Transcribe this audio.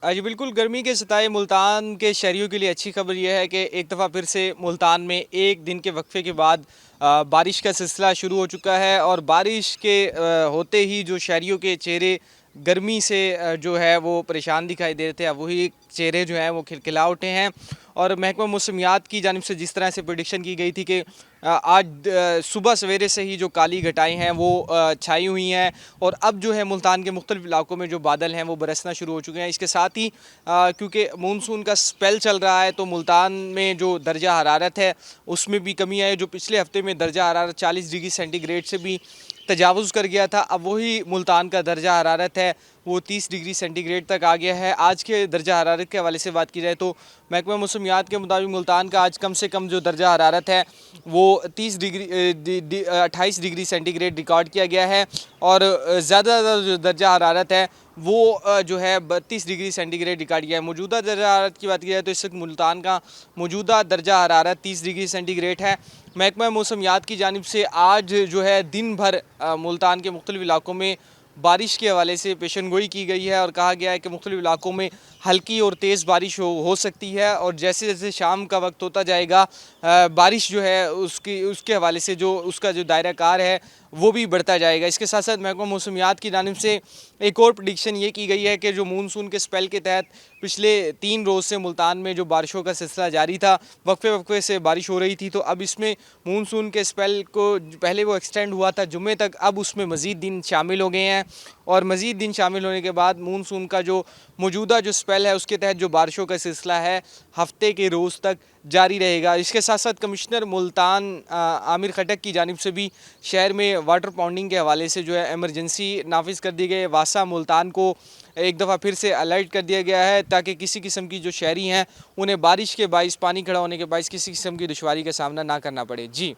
जी बिल्कुल, गर्मी के सताए मुल्तान के शहरियों के लिए अच्छी खबर ये है कि एक दफ़ा फिर से मुल्तान में एक दिन के वक्फे के बाद बारिश का सिलसिला शुरू हो चुका है और बारिश के होते ही जो शहरियों के चेहरे गर्मी से जो है वो परेशान दिखाई दे रहे थे, अब वही चेहरे जो हैं वो खिलखिला उठे हैं। और महकमा मौसमियात की जानिब से जिस तरह से प्रेडिक्शन की गई थी कि आज सुबह सवेरे से ही जो काली घटाएं हैं वो छाई हुई हैं और अब जो है मुल्तान के मुख्तलिफ इलाकों में जो बादल हैं वो बरसना शुरू हो चुके हैं। इसके साथ ही क्योंकि मानसून का स्पेल चल रहा है तो मुल्तान में जो दर्जा हरारत है उसमें भी कमी आई। जो पिछले हफ्ते में दर्जा हरारत 40 डिग्री सेंटीग्रेड से भी तजावुज़ कर गया था, अब वही मुल्तान का दर्जा हरारत है वो 30 डिग्री सेंटीग्रेड तक आ गया है। आज के दर्जा हरारत के हवाले से बात की जाए तो महकमा मौसमियात के मुताबिक मुल्तान का आज कम से कम जो दर्जा हरारत है वो 28 डिग्री सेंटीग्रेड रिकॉर्ड किया गया है और ज़्यादा जो दर्जा हरारत है वो जो है 32 डिग्री सेंटीग्रेड रिकॉर्ड किया है। मौजूदा दर्जा हरारत की बात की जाए तो इस वक्त मुल्तान का मौजूदा दर्जा हरारत 30 डिग्री सेंटीग्रेड है। महकमा मौसमियात की जानिब से आज जो है दिन भर मुल्तान के मुख्तलिफ इलाकों में बारिश के हवाले से पेशन गोई की गई है और कहा गया है कि मुख्तलिफ इलाकों में हल्की और तेज़ बारिश हो सकती है और जैसे जैसे शाम का वक्त होता जाएगा बारिश जो है उसके हवाले से जो उसका जो दायरा कार है वो भी बढ़ता जाएगा। इसके साथ साथ महकमा मौसमियात की जानिब से एक और प्रेडिक्शन ये की गई है कि जो मानसून के स्पेल के तहत पिछले 3 रोज़ से मुल्तान में जो बारिशों का सिलसिला जारी था, वक्फे वक्फे से बारिश हो रही थी, तो अब इसमें मानसून के स्पेल को पहले वो एक्सटेंड हुआ था जुम्मे तक, अब उसमें मज़ीद दिन शामिल हो गए हैं और मज़ीद दिन शामिल होने के बाद मानसून का जो मौजूदा जो स्पेल है उसके तहत जो बारिशों का सिलसिला है हफ्ते के रोज़ तक जारी रहेगा। इसके साथ साथ कमिश्नर मुल्तान आमिर खटक की जानिब से भी शहर में वाटर पाउंडिंग के हवाले से जो है एमरजेंसी नाफिज कर दी गई है। वासा मुल्तान को एक दफ़ा फिर से अलर्ट कर दिया गया है ताकि किसी किस्म की जो शहरी हैं उन्हें बारिश के बाइस पानी खड़ा होने के बाइस किसी किस्म की दुश्वारी का सामना ना करना पड़े। जी।